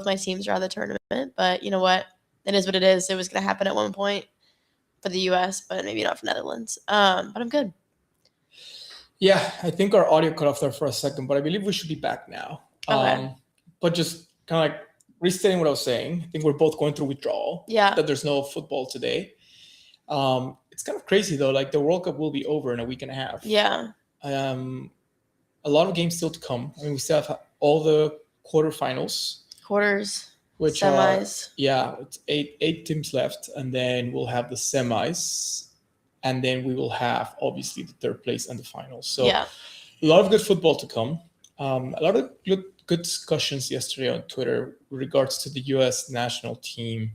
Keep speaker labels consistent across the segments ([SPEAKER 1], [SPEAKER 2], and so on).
[SPEAKER 1] my teams are out of the tournament. But you know what? It is what it is. It was going to happen at one point for the U.S., but maybe not for Netherlands. But I'm good.
[SPEAKER 2] Yeah, I think our audio cut off there for a second, but I believe we should be back now.
[SPEAKER 1] Okay.
[SPEAKER 2] But just kind of like restating what I was saying, I think we're both going through withdrawal.
[SPEAKER 1] Yeah.
[SPEAKER 2] That there's no football today. It's kind of crazy though. Like the World Cup will be over in a week and a half.
[SPEAKER 1] Yeah.
[SPEAKER 2] A lot of games still to come. I mean, we still have all the quarters, which
[SPEAKER 1] semis.
[SPEAKER 2] It's eight teams left, and then we'll have the semis. And then we will have, obviously, the third place and the finals. So a lot of good football to come. A lot of good discussions yesterday on Twitter with regards to the U.S. national team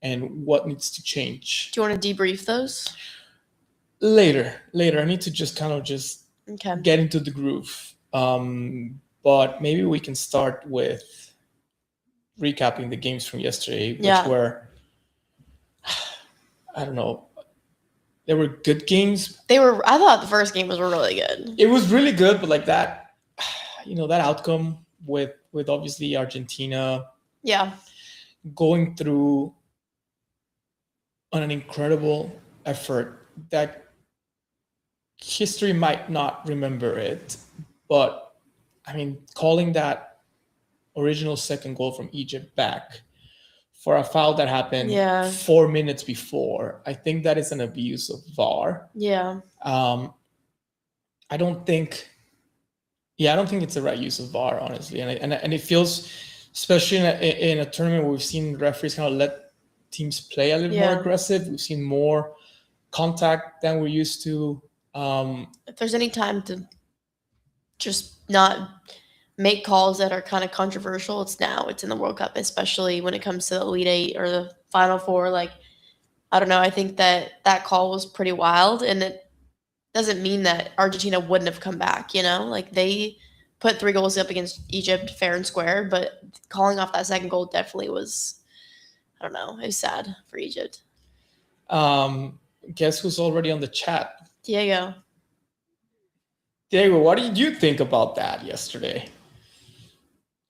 [SPEAKER 2] and what needs to change.
[SPEAKER 1] Do you want to debrief those?
[SPEAKER 2] Later. I need to just kind of get into the groove. But maybe we can start with recapping the games from yesterday, which were, I don't know, they were good games.
[SPEAKER 1] I thought the first game was really good.
[SPEAKER 2] It was really good, but like that, that outcome with obviously Argentina.
[SPEAKER 1] Yeah.
[SPEAKER 2] Going through on an incredible effort that history might not remember it, but I mean, calling that original second goal from Egypt back for a foul that happened 4 minutes before, I think that is an abuse of VAR.
[SPEAKER 1] Yeah.
[SPEAKER 2] I don't think it's the right use of VAR, honestly. And it feels, especially in a tournament where we've seen referees kind of let teams play a little more aggressive. We've seen more contact than we're used to.
[SPEAKER 1] If there's any time to just not make calls that are kind of controversial, it's now. It's in the World Cup, especially when it comes to the Elite Eight or the Final Four. Like, I don't know. I think that call was pretty wild, and it doesn't mean that Argentina wouldn't have come back, Like, they put 3 goals up against Egypt fair and square, but calling off that second goal definitely was, I don't know, it was sad for Egypt.
[SPEAKER 2] Guess who's already on the chat?
[SPEAKER 1] Diego,
[SPEAKER 2] what did you think about that yesterday?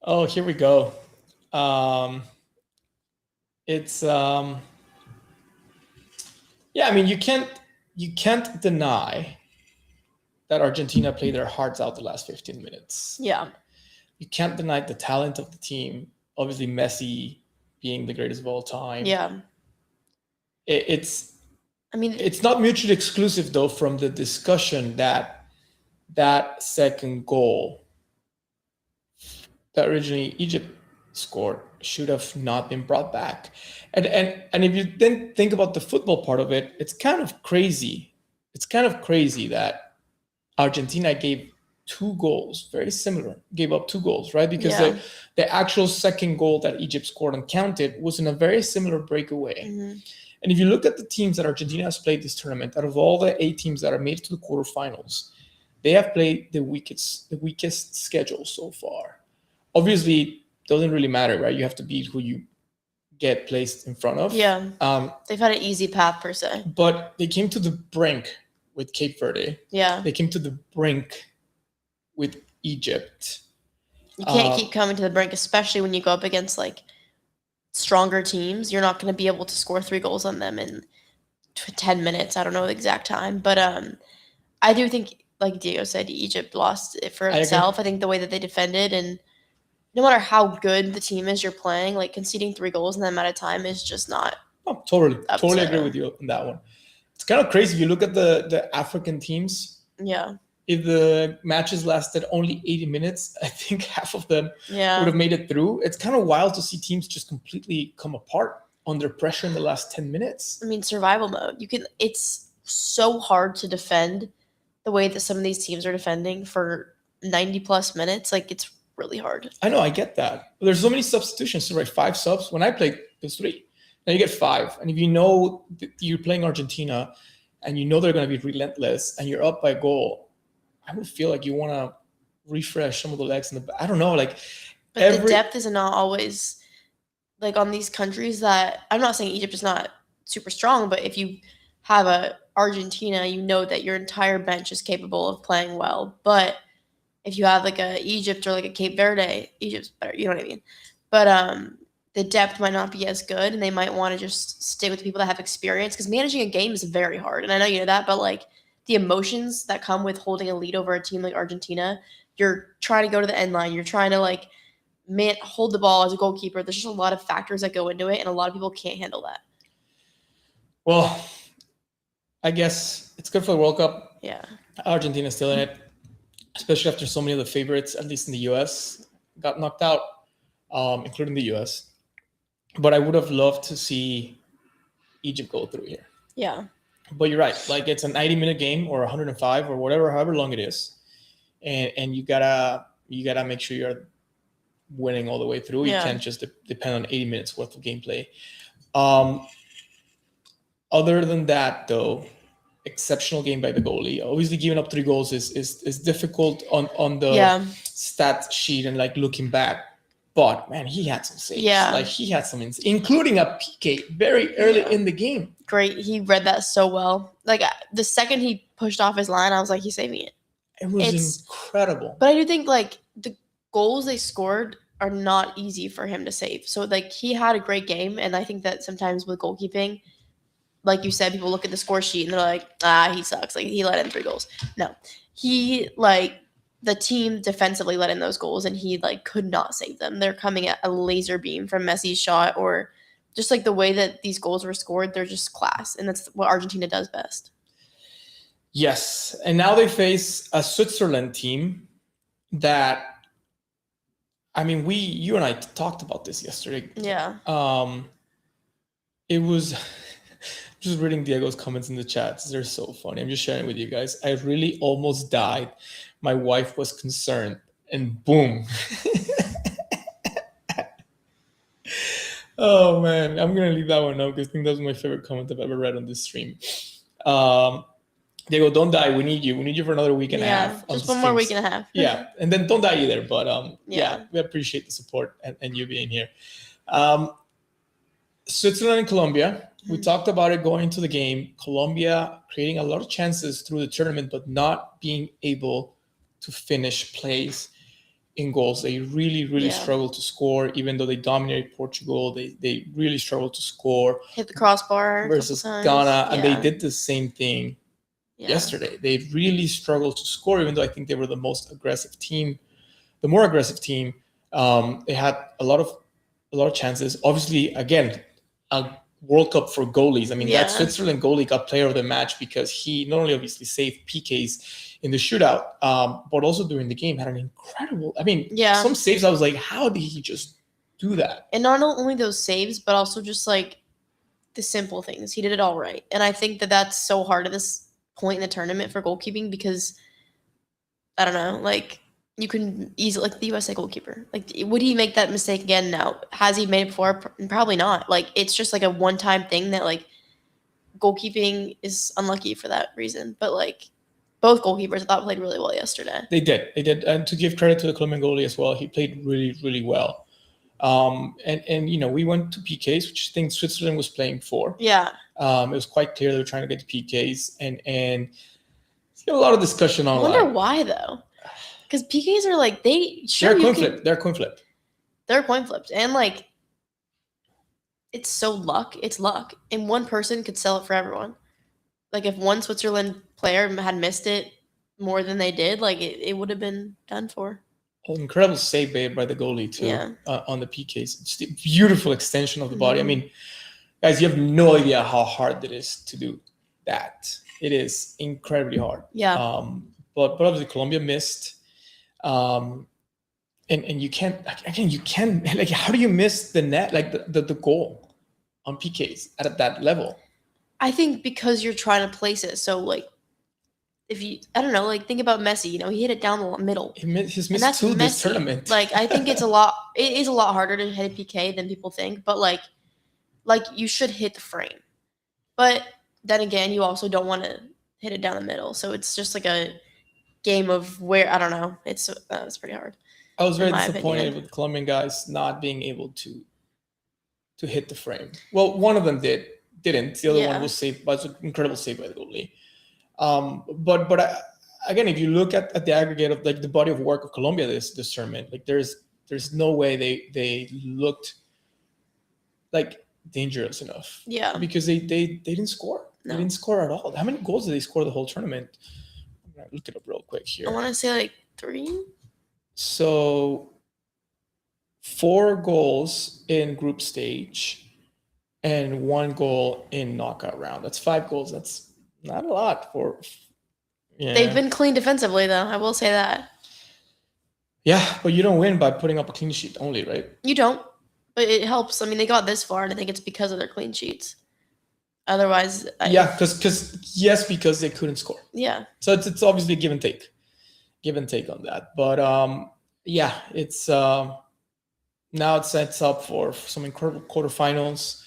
[SPEAKER 2] Oh, here we go. It's I mean, you can't deny that Argentina played their hearts out the last 15 minutes.
[SPEAKER 1] Yeah.
[SPEAKER 2] You can't deny the talent of the team. Obviously, Messi being the greatest of all time.
[SPEAKER 1] Yeah.
[SPEAKER 2] It's not mutually exclusive though from the discussion that second goal that originally Egypt scored should have not been brought back. And if you then think about the football part of it, it's kind of crazy. It's kind of crazy that Argentina gave 2 goals, very similar, gave up 2 goals, right? Because the actual second goal that Egypt scored and counted was in a very similar breakaway.
[SPEAKER 1] Mm-hmm.
[SPEAKER 2] And if you look at the teams that Argentina has played this tournament, out of all the 8 teams that are made it to the quarterfinals, they have played the weakest schedule so far. Obviously, it doesn't really matter, right? You have to beat who you get placed in front of.
[SPEAKER 1] Yeah. They've had an easy path per se.
[SPEAKER 2] But they came to the brink with Cape Verde.
[SPEAKER 1] Yeah.
[SPEAKER 2] They came to the brink with Egypt.
[SPEAKER 1] You can't keep coming to the brink, especially when you go up against like stronger teams. You're not going to be able to score 3 goals on them in 10 minutes. I don't know the exact time, but I do think, like Diego said, Egypt lost it for itself. I think the way that they defended, and no matter how good the team is you're playing, like conceding 3 goals in that amount of time is just not.
[SPEAKER 2] Oh, totally agree with you on that one. It's kind of crazy if you look at the African teams.
[SPEAKER 1] Yeah.
[SPEAKER 2] If the matches lasted only 80 minutes, I think half of them would have made it through. It's kind of wild to see teams just completely come apart under pressure in the last 10 minutes.
[SPEAKER 1] I mean, survival mode. It's so hard to defend the way that some of these teams are defending for 90 plus minutes. Like, it's really hard.
[SPEAKER 2] I know, I get that. But there's so many substitutions. So, right, 5 subs. When I played, there's 3. Now you get 5. And if you know that you're playing Argentina and you know they're going to be relentless and you're up by a goal, I would feel like you want to refresh some of the legs in the back. I don't know. But
[SPEAKER 1] the depth is not always like on these countries that I'm not saying Egypt is not super strong, but if you have a Argentina, you know that your entire bench is capable of playing well. But if you have like a Egypt or like a Cape Verde, Egypt's better. You know what I mean? but the depth might not be as good, and they might want to just stay with the people that have experience because managing a game is very hard. And I know you know that, but like the emotions that come with holding a lead over a team like Argentina, you're trying to go to the end line, you're trying to like hold the ball as a goalkeeper. There's just a lot of factors that go into it, and a lot of people can't handle that.
[SPEAKER 2] Well, I guess it's good for the World Cup.
[SPEAKER 1] Yeah.
[SPEAKER 2] Argentina's still in it, especially after so many of the favorites, at least in the U.S., got knocked out, including the U.S. But I would have loved to see Egypt go through here.
[SPEAKER 1] Yeah.
[SPEAKER 2] But you're right. Like, it's a 90-minute game or 105 or whatever, however long it is, and you gotta make sure you're winning all the way through.
[SPEAKER 1] Yeah.
[SPEAKER 2] You can't just depend on 80 minutes worth of gameplay. Other than that, though, exceptional game by the goalie. Obviously, giving up 3 goals is difficult on the stat sheet and like looking back. But man, he had some saves.
[SPEAKER 1] Yeah.
[SPEAKER 2] Like he had some, including a PK very early in the game.
[SPEAKER 1] Great. He read that so well. Like the second he pushed off his line, I was like, he's saving it.
[SPEAKER 2] It was incredible.
[SPEAKER 1] But I do think like the goals they scored are not easy for him to save. So like he had a great game, and I think that sometimes with goalkeeping, like you said, people look at the score sheet and they're like, he sucks. Like he let in 3 goals. No, he like the team defensively let in those goals, and he like could not save them. They're coming at a laser beam from Messi's shot, or just like the way that these goals were scored. They're just class, and that's what Argentina does best.
[SPEAKER 2] Yes, and now they face a Switzerland team that, I mean, you and I talked about this yesterday.
[SPEAKER 1] Yeah.
[SPEAKER 2] It was just reading Diego's comments in the chats. They're so funny. I'm just sharing with you guys. I really almost died. My wife was concerned, and boom. Oh man, I'm gonna leave that one out because I think that was my favorite comment I've ever read on this stream. Diego, don't die. We need you. We need you for another week and a half.
[SPEAKER 1] Just one more week and a half.
[SPEAKER 2] Yeah, and then don't die either. But yeah, we appreciate the support and you being here. Switzerland and Colombia. We talked about it going into the game. Colombia creating a lot of chances through the tournament, but not being able to finish plays in goals. They really struggled to score, even though they dominated Portugal. They really struggled to score.
[SPEAKER 1] Hit the crossbar
[SPEAKER 2] versus Ghana, and they did the same thing yesterday. They really struggled to score, even though I think they were the more aggressive team. They had a lot of chances. Obviously, again, a World Cup for goalies. I mean, that Switzerland goalie got player of the match because he not only obviously saved PKs in the shootout, but also during the game had an incredible, some saves I was like, how did he just do that?
[SPEAKER 1] And not only those saves, but also just like the simple things. He did it all right. And I think that that's so hard at this point in the tournament for goalkeeping because, I don't know, like you can easily, like the USA goalkeeper, like would he make that mistake again now? Has he made it before? Probably not. Like it's just like a one-time thing that like goalkeeping is unlucky for that reason. But like both goalkeepers I thought played really well yesterday.
[SPEAKER 2] They did. And to give credit to the Colombian goalie as well, he played really well. And you know, we went to PKs, which I think Switzerland was playing for.
[SPEAKER 1] Yeah.
[SPEAKER 2] It was quite clear they were trying to get to PKs, and a lot of discussion online.
[SPEAKER 1] I wonder why though. Because PKs are like they're coin
[SPEAKER 2] flipped.
[SPEAKER 1] They're coin flipped, and like it's so luck. It's luck, and one person could sell it for everyone. Like if one Switzerland player had missed it more than they did, like it would have been done for.
[SPEAKER 2] Oh, incredible save by the goalie too on the PKs. It's a beautiful extension of the body. I mean, guys, you have no idea how hard it is to do that. It is incredibly hard.
[SPEAKER 1] Yeah.
[SPEAKER 2] But obviously Colombia missed. And you can't like, how do you miss the net, like the goal on PKs at that level?
[SPEAKER 1] I think because you're trying to place it. So like if you, I don't know, like think about Messi, you know, he hit it down the middle.
[SPEAKER 2] He's missed 2 this tournament.
[SPEAKER 1] Like I think it is a lot harder to hit a PK than people think, but like you should hit the frame. But then again, you also don't want to hit it down the middle. So it's just like a game of where, I don't know. It's pretty hard.
[SPEAKER 2] I was very disappointed with Colombian guys not being able to hit the frame. Well, one of them didn't. The other one was saved, but it's an incredible save by the goalie. But again, if you look at the aggregate of like the body of work of Colombia this tournament, like there's there's no way they looked like dangerous enough.
[SPEAKER 1] Yeah.
[SPEAKER 2] Because they didn't score.
[SPEAKER 1] No.
[SPEAKER 2] They didn't score at all. How many goals did they score the whole tournament? I'm gonna look it up real quick here.
[SPEAKER 1] I want to say like 3.
[SPEAKER 2] So 4 goals in group stage and 1 goal in knockout round. That's 5 goals. That's not a lot for. Yeah.
[SPEAKER 1] They've been clean defensively, though. I will say that.
[SPEAKER 2] Yeah, but you don't win by putting up a clean sheet only, right?
[SPEAKER 1] You don't, but it helps. I mean, they got this far, and I think it's because of their clean sheets. Otherwise,
[SPEAKER 2] because they couldn't score.
[SPEAKER 1] Yeah.
[SPEAKER 2] So it's obviously give and take on that. But yeah, it's now it sets up for some incredible quarterfinals.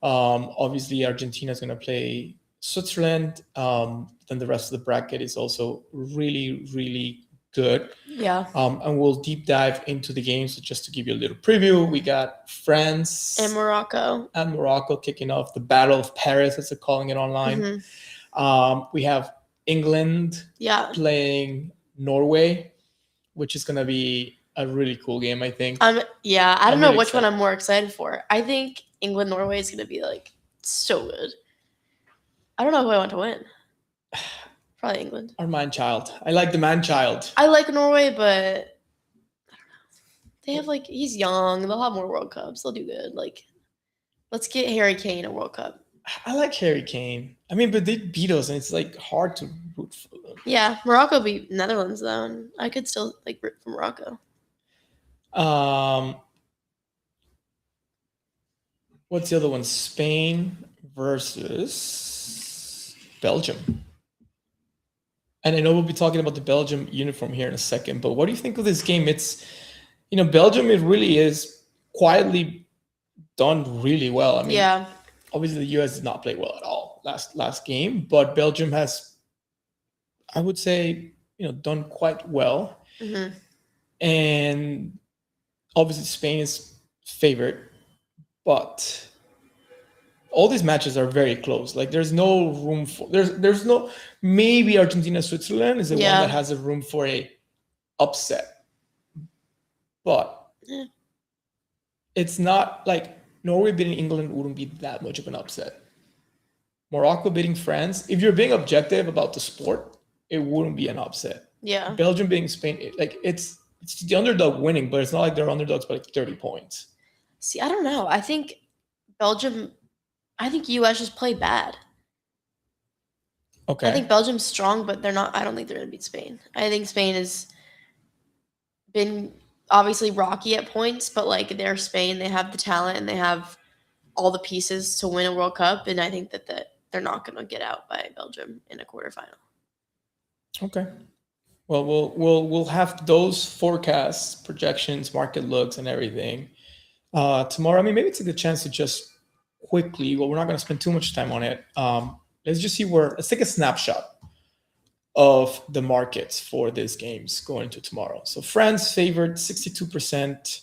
[SPEAKER 2] Obviously, Argentina is going to play Switzerland. Then the rest of the bracket is also really, really good.
[SPEAKER 1] Yeah.
[SPEAKER 2] And we'll deep dive into the games. So just to give you a little preview, we got France
[SPEAKER 1] and Morocco
[SPEAKER 2] kicking off the Battle of Paris, as they're calling it online.
[SPEAKER 1] Mm-hmm.
[SPEAKER 2] We have England playing Norway, which is going to be a really cool game, I think.
[SPEAKER 1] I don't know which one I'm more excited for. I think England-Norway is going to be like so good. I don't know who I want to win. Probably England.
[SPEAKER 2] Our man-child. I like the man-child.
[SPEAKER 1] I like Norway, but I don't know. They have he's young. They'll have more World Cups. They'll do good. Let's get Harry Kane a World Cup.
[SPEAKER 2] I like Harry Kane. I mean, but they beat us, and it's hard to root for them.
[SPEAKER 1] Yeah, Morocco beat Netherlands though, and I could still root for Morocco.
[SPEAKER 2] What's the other one? Spain versus Belgium. And I know we'll be talking about the Belgium uniform here in a second, but what do you think of this game? It's, Belgium, it really is quietly done really well. I mean, obviously the US did not play well at all last game, but Belgium has, I would say, done quite well.
[SPEAKER 1] Mm-hmm.
[SPEAKER 2] And obviously Spain is favored, but all these matches are very close. There's no room for there's no, maybe Argentina Switzerland is the one that has a room for a upset, but it's not Norway beating England wouldn't be that much of an upset. Morocco beating France, if you're being objective about the sport, it wouldn't be an upset.
[SPEAKER 1] Yeah.
[SPEAKER 2] Belgium beating Spain, it's the underdog winning, but it's not like they're underdogs by 30 points.
[SPEAKER 1] See, I don't know. I think US just played bad.
[SPEAKER 2] Okay.
[SPEAKER 1] I think Belgium's strong, but I don't think they're going to beat Spain. I think Spain has been obviously rocky at points, but they're Spain. They have the talent and they have all the pieces to win a World Cup, and I think that they're not going to get out by Belgium in a quarterfinal.
[SPEAKER 2] Okay. Well, we'll have those forecasts, projections, market looks, and everything tomorrow. I mean, maybe take a chance to just quickly. Well, we're not going to spend too much time on it. Let's just see let's take a snapshot of the markets for these games going into tomorrow. So France favored 62%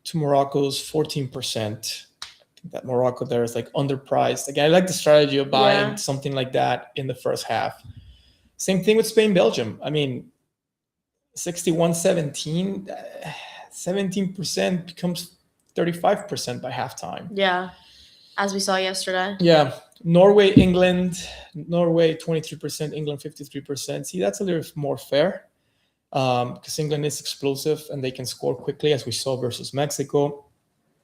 [SPEAKER 2] to Morocco's 14%. I think that Morocco there is underpriced. Again, I like the strategy of buying something like that in the first half. Same thing with Spain, Belgium. I mean, 61-17, 17% becomes 35% by halftime.
[SPEAKER 1] Yeah, as we saw yesterday.
[SPEAKER 2] Yeah. Norway, England. Norway 23%, England 53%. See, that's a little more fair because England is explosive and they can score quickly, as we saw versus Mexico.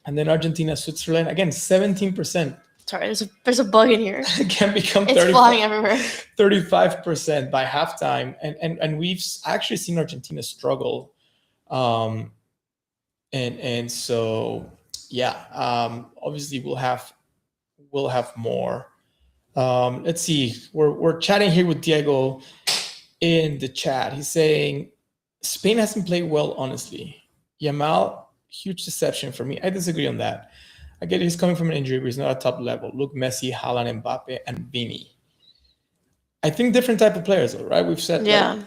[SPEAKER 2] And then Argentina, Switzerland, again, 17%.
[SPEAKER 1] Sorry, there's a bug in here.
[SPEAKER 2] It can become
[SPEAKER 1] it's flying everywhere.
[SPEAKER 2] 35% by halftime. And we've actually seen Argentina struggle. And so, obviously we'll have more. Let's see. We're chatting here with Diego in the chat. He's saying Spain hasn't played well, honestly. Yamal, huge deception for me. I disagree on that. I get it, he's coming from an injury, but he's not at top level. Look, Messi, Haaland, Mbappe, and Vini. I think different type of players, though, right? We've said and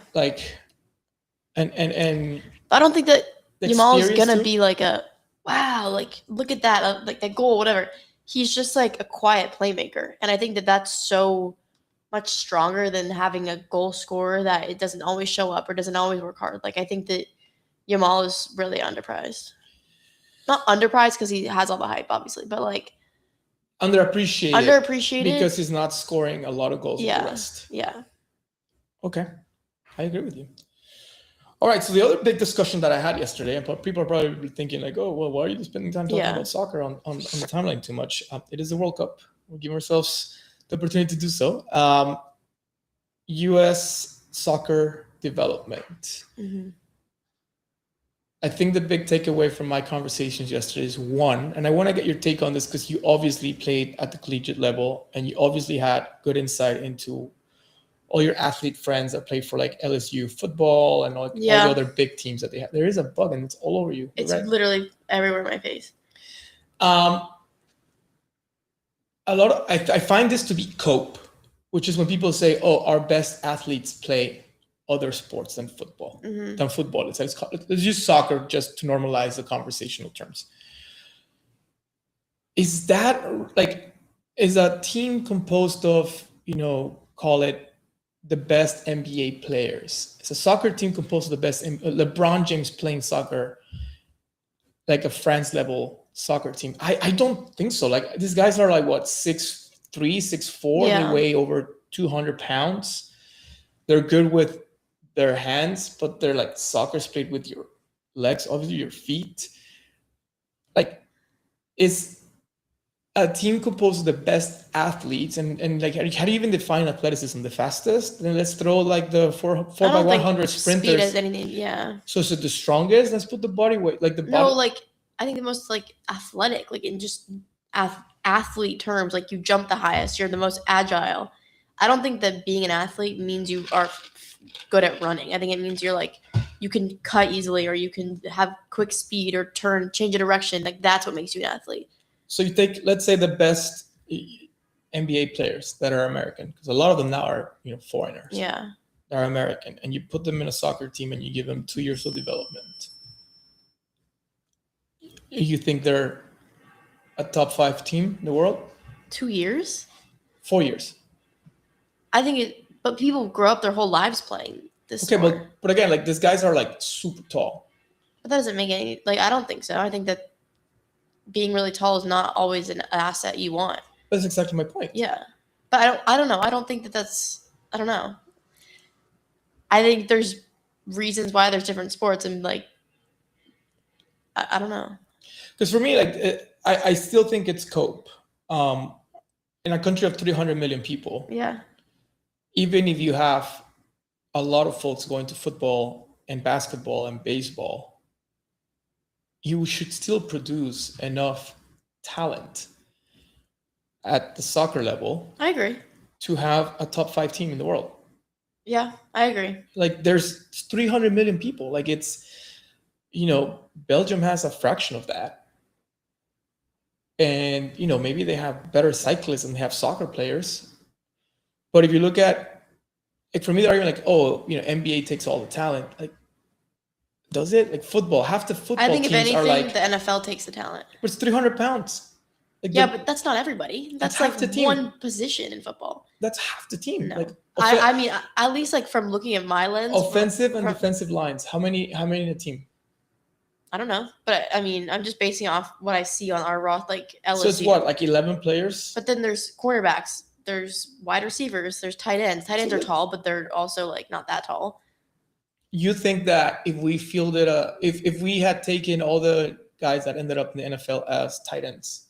[SPEAKER 1] I don't think that Yamal is gonna be look at that, that goal, whatever. He's just a quiet playmaker, and I think that that's so much stronger than having a goal scorer that it doesn't always show up or doesn't always work hard. I think that Yamal is really underpriced. Not underpriced because he has all the hype, obviously, but like
[SPEAKER 2] Underappreciated because he's not scoring a lot of goals with the rest.
[SPEAKER 1] Yeah.
[SPEAKER 2] Okay, I agree with you. All right, so the other big discussion that I had yesterday, and people are probably thinking like, oh, well, why are you spending time talking about soccer on the timeline too much? It is the World Cup. We're giving ourselves the opportunity to do so. U.S. soccer development.
[SPEAKER 1] Mm-hmm.
[SPEAKER 2] I think the big takeaway from my conversations yesterday is one, and I want to get your take on this because you obviously played at the collegiate level and you obviously had good insight into all your athlete friends that play for like LSU football and all the other big teams that they have. There is a bug and it's all over you.
[SPEAKER 1] It's literally everywhere in my face.
[SPEAKER 2] I find this to be cope, which is when people say, oh, our best athletes play other sports than football.
[SPEAKER 1] Mm-hmm.
[SPEAKER 2] Than football. Let's use soccer just to normalize the conversational terms. Is that like, is a team composed of, call it the best NBA players? Is a soccer team composed of the best, LeBron James playing soccer, like a France level soccer team? I don't think so. Like these guys are like what, 6'3", 6'4", they weigh over 200 pounds. They're good with their hands, but they're like soccer's played with your legs, obviously your feet. Like, is a team composed of the best athletes, and like, how do you even define athleticism? The fastest? Then let's throw like the 4x100 sprinters.
[SPEAKER 1] Speed as anything, yeah.
[SPEAKER 2] So is it the strongest? Let's put the body weight, like the body.
[SPEAKER 1] No, like I think the most like athletic, like in just athlete terms, like you jump the highest, you're the most agile. I don't think that being an athlete means you are good at running. I think it means you're like, you can cut easily, or you can have quick speed, or change a direction. Like that's what makes you an athlete.
[SPEAKER 2] So you take, let's say, the best NBA players that are American, because a lot of them now are, foreigners.
[SPEAKER 1] Yeah.
[SPEAKER 2] They're American, and you put them in a soccer team and you give them 2 years of development. You think they're a top 5 team in the world?
[SPEAKER 1] 2 years?
[SPEAKER 2] 4 years.
[SPEAKER 1] I think but people grow up their whole lives playing this
[SPEAKER 2] sport.
[SPEAKER 1] Okay,
[SPEAKER 2] but again, like these guys are like super tall.
[SPEAKER 1] But that doesn't make any, like I don't think so. I think that being really tall is not always an asset you want.
[SPEAKER 2] That's exactly my point.
[SPEAKER 1] Yeah. But I don't know. I don't think that's, I don't know. I think there's reasons why there's different sports, and like, I don't know.
[SPEAKER 2] Because for me, like, I still think it's cope. In a country of 300 million people.
[SPEAKER 1] Yeah.
[SPEAKER 2] Even if you have a lot of folks going to football and basketball and baseball, you should still produce enough talent at the soccer level.
[SPEAKER 1] I agree.
[SPEAKER 2] To have a top 5 team in the world.
[SPEAKER 1] Yeah, I agree.
[SPEAKER 2] Like there's 300 million people. Like it's, Belgium has a fraction of that. And, maybe they have better cyclists than they have soccer players. But if you look at, like for me, the argument like, oh, NBA takes all the talent. Like, does it? Like football, half the football teams are like. I think if anything,
[SPEAKER 1] the NFL takes the talent.
[SPEAKER 2] But it's 300 pounds. Like
[SPEAKER 1] but that's not everybody. That's like one position in football.
[SPEAKER 2] That's half the team.
[SPEAKER 1] No. Like, I mean, at least like from looking at my lens.
[SPEAKER 2] Offensive and defensive lines. How many in a team?
[SPEAKER 1] I don't know. But I mean, I'm just basing off what I see on our Roth, like LSU.
[SPEAKER 2] So it's what, like 11 players?
[SPEAKER 1] But then there's quarterbacks. There's wide receivers. There's tight ends. Tight ends are tall, but they're also like not that tall.
[SPEAKER 2] You think that if we fielded if we had taken all the guys that ended up in the NFL as tight ends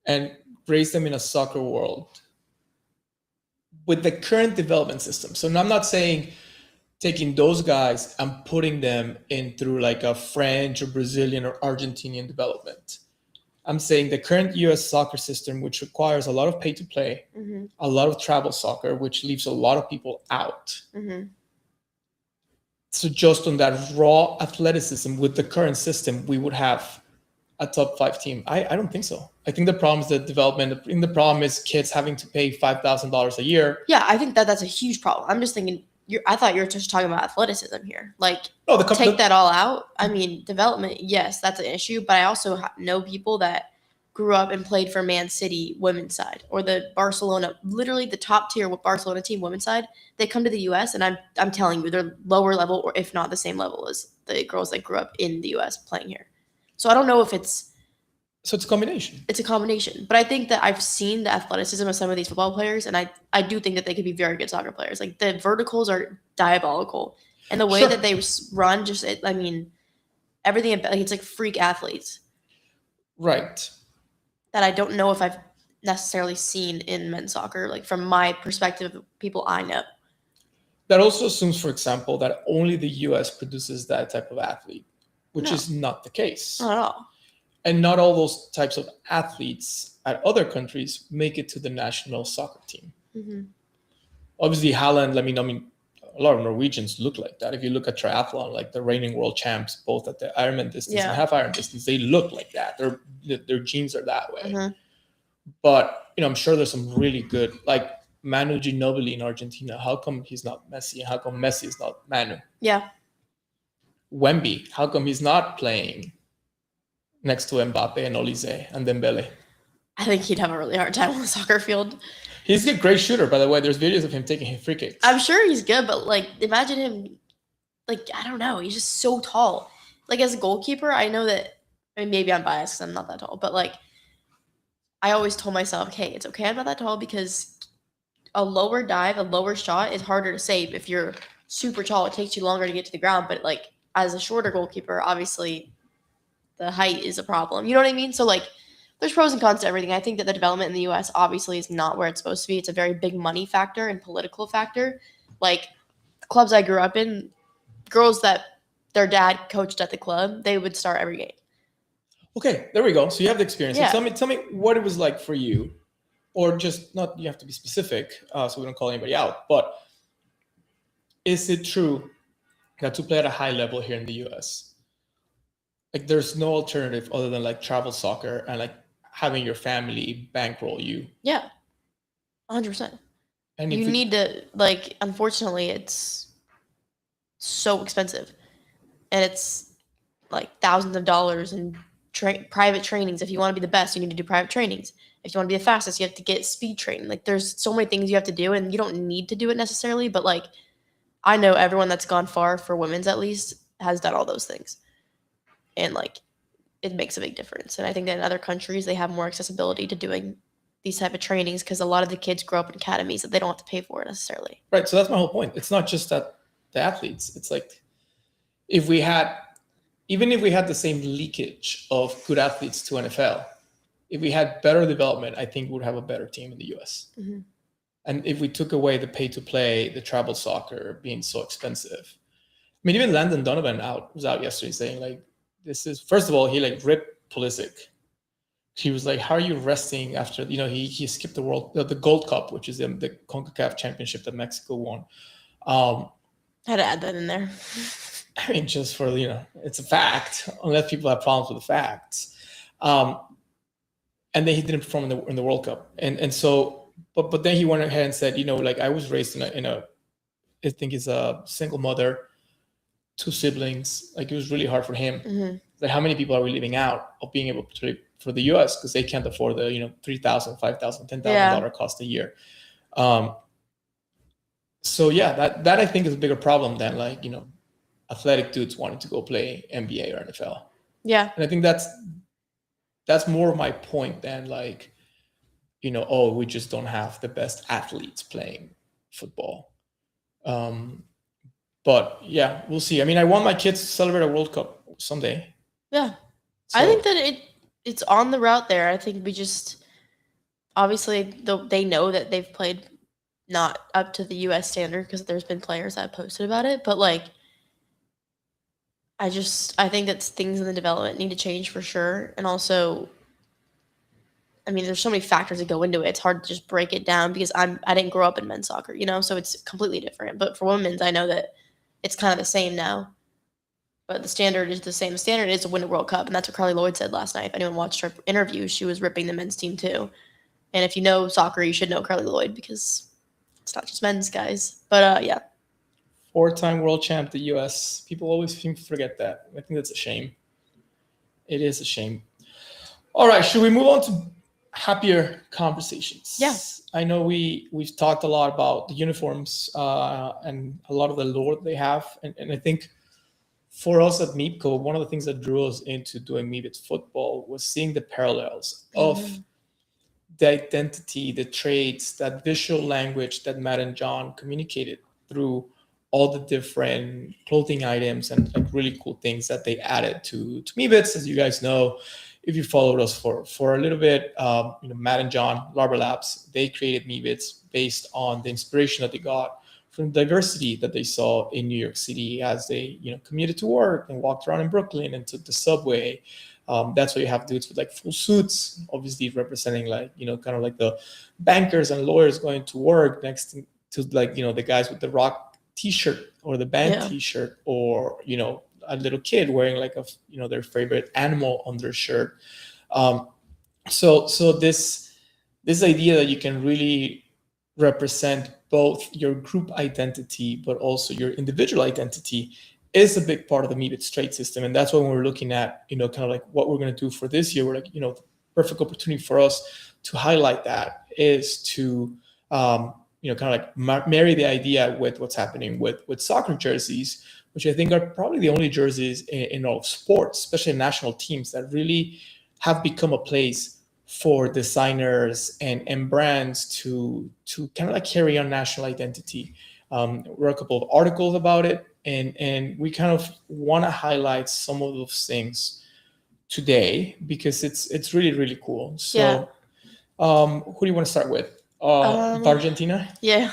[SPEAKER 2] and raised them in a soccer world with the current development system. So I'm not saying taking those guys and putting them in through like a French or Brazilian or Argentinian development. I'm saying the current US soccer system, which requires a lot of pay to play, mm-hmm. a lot of travel soccer, which leaves a lot of people out. Mm-hmm. So just on that raw athleticism with the current system, we would have a top 5 team. I don't think so. I think the problem is the development. I think the problem is kids having to pay $5,000 a year.
[SPEAKER 1] Yeah, I think that's a huge problem. I'm just thinking, I thought you were just talking about athleticism here. Like, take that all out. I mean, development, yes, that's an issue. But I also know people that grew up and played for Man City women's side, or the Barcelona, literally the top tier Barcelona team women's side. They come to the U.S. and I'm telling you, they're lower level, or if not the same level as the girls that grew up in the U.S. playing here. So I don't know if it's
[SPEAKER 2] So it's a combination.
[SPEAKER 1] It's a combination. But I think that I've seen the athleticism of some of these football players, and I do think that they could be very good soccer players. Like, the verticals are diabolical. And the way
[SPEAKER 2] Sure.
[SPEAKER 1] that they run, everything, like, it's like freak athletes
[SPEAKER 2] Right.
[SPEAKER 1] that I don't know if I've necessarily seen in men's soccer, like, from my perspective of people I know.
[SPEAKER 2] That also assumes, for example, that only the US produces that type of athlete, which
[SPEAKER 1] No.
[SPEAKER 2] is not the case.
[SPEAKER 1] Not at all.
[SPEAKER 2] And not all those types of athletes at other countries make it to the national soccer team.
[SPEAKER 1] Mm-hmm.
[SPEAKER 2] Obviously, Haaland, I mean, a lot of Norwegians look like that. If you look at triathlon, like the reigning world champs, both at the Ironman distance and half Iron distance, they look like that. Their genes are that way.
[SPEAKER 1] Mm-hmm.
[SPEAKER 2] But, I'm sure there's some really good, like Manu Ginobili in Argentina. How come he's not Messi? How come Messi is not Manu?
[SPEAKER 1] Yeah.
[SPEAKER 2] Wemby, how come he's not playing next to Mbappe and Olise and Dembele?
[SPEAKER 1] I think he'd have a really hard time on the soccer field.
[SPEAKER 2] He's a great shooter, by the way. There's videos of him taking free kicks.
[SPEAKER 1] I'm sure he's good, but, like, imagine him, like, I don't know. He's just so tall. Like, as a goalkeeper, I know that, I mean, maybe I'm biased because I'm not that tall, but, like, I always told myself, hey, it's okay I'm not that tall, because a lower dive, a lower shot is harder to save. If you're super tall, it takes you longer to get to the ground, but, like, as a shorter goalkeeper, obviously the height is a problem. You know what I mean? So, like, there's pros and cons to everything. I think that the development in the U.S. obviously is not where it's supposed to be. It's a very big money factor and political factor. Like, the clubs I grew up in, girls that their dad coached at the club, they would start every game.
[SPEAKER 2] Okay, there we go. So you have the experience.
[SPEAKER 1] Yeah.
[SPEAKER 2] So tell me what it was like for you, or just not. You have to be specific, so we don't call anybody out. But is it true that to play at a high level here in the U.S., like, there's no alternative other than, like, travel soccer and, like, having your family bankroll you?
[SPEAKER 1] Yeah, 100%.
[SPEAKER 2] And
[SPEAKER 1] You need to, like, unfortunately, it's so expensive. And it's, like, thousands of dollars in private trainings. If you want to be the best, you need to do private trainings. If you want to be the fastest, you have to get speed training. Like, there's so many things you have to do, and you don't need to do it necessarily. But, like, I know everyone that's gone far, for women's at least, has done all those things. And, like, it makes a big difference. And I think that in other countries, they have more accessibility to doing these type of trainings, because a lot of the kids grow up in academies that they don't have to pay for necessarily.
[SPEAKER 2] Right. So that's my whole point. It's not just that the athletes. It's like, even if we had the same leakage of good athletes to NFL, if we had better development, I think we'd have a better team in the US.
[SPEAKER 1] Mm-hmm.
[SPEAKER 2] And if we took away the pay to play, the travel soccer being so expensive. I mean, even Landon Donovan was out yesterday saying, like, this is, first of all, he, like, ripped Pulisic. He was like, how are you resting after, he skipped the Gold Cup, which is the CONCACAF championship that Mexico won.
[SPEAKER 1] Had to add that in there.
[SPEAKER 2] I mean, just for, it's a fact, unless people have problems with the facts. And then he didn't perform in the World Cup. And so, but then he went ahead and said, like, I was raised I think he's a single mother, 2 siblings. Like, it was really hard for him.
[SPEAKER 1] Mm-hmm.
[SPEAKER 2] Like, how many people are we leaving out of being able to play for the US because they can't afford the, $3,000, $5,000, $10,000 cost a year. So yeah, that I think is a bigger problem than, like, athletic dudes wanting to go play NBA or NFL.
[SPEAKER 1] Yeah.
[SPEAKER 2] And I think that's more of my point than, like, we just don't have the best athletes playing football. But yeah, we'll see. I mean, I want my kids to celebrate a World Cup someday.
[SPEAKER 1] Yeah.
[SPEAKER 2] So,
[SPEAKER 1] I think that it's on the route there. I think we just, obviously, they know that they've played not up to the U.S. standard, because there's been players that have posted about it. But, like, I think that things in the development need to change for sure. And also, I mean, there's so many factors that go into it. It's hard to just break it down, because I didn't grow up in men's soccer, so it's completely different. But for women's, I know that it's kind of the same now. But the standard is the same. The standard is to win a World Cup, and that's what Carly Lloyd said last night. If anyone watched her interview, she was ripping the men's team too. And if you know soccer, you should know Carly Lloyd, because it's not just men's, guys. But yeah.
[SPEAKER 2] 4-time world champ, the U.S. People always seem to forget that. I think that's a shame. It is a shame. All right, should we move on to happier conversations?
[SPEAKER 1] Yeah.
[SPEAKER 2] I know we've talked a lot about the uniforms and a lot of the lore they have, and I think for us at Meepco, one of the things that drew us into doing Meebits football was seeing the parallels of the identity, the traits, that visual language that Matt and John communicated through all the different clothing items and like really cool things that they added to Meebits. As you guys know, if you followed us for a little bit, Matt and John, Larva Labs, they created Meebits based on the inspiration that they got from the diversity that they saw in New York City as they commuted to work and walked around in Brooklyn and took the subway. That's why you have dudes with like full suits, obviously representing like kind of like the bankers and lawyers going to work next to like the guys with the rock T-shirt or the band T-shirt, or a little kid wearing like their favorite animal on their shirt. So this idea that you can really represent both your group identity but also your individual identity is a big part of the Meebits trade system. And that's why when we're looking at kind of like what we're going to do for this year, we're like the perfect opportunity for us to highlight that is to kind of like marry the idea with what's happening with soccer jerseys, which I think are probably the only jerseys in all of sports, especially national teams, that really have become a place for designers and brands to kind of like carry on national identity. We're a couple of articles about it, and we kind of want to highlight some of those things today because it's really, really cool. So who do you want to start with? VARgentina?
[SPEAKER 1] Yeah.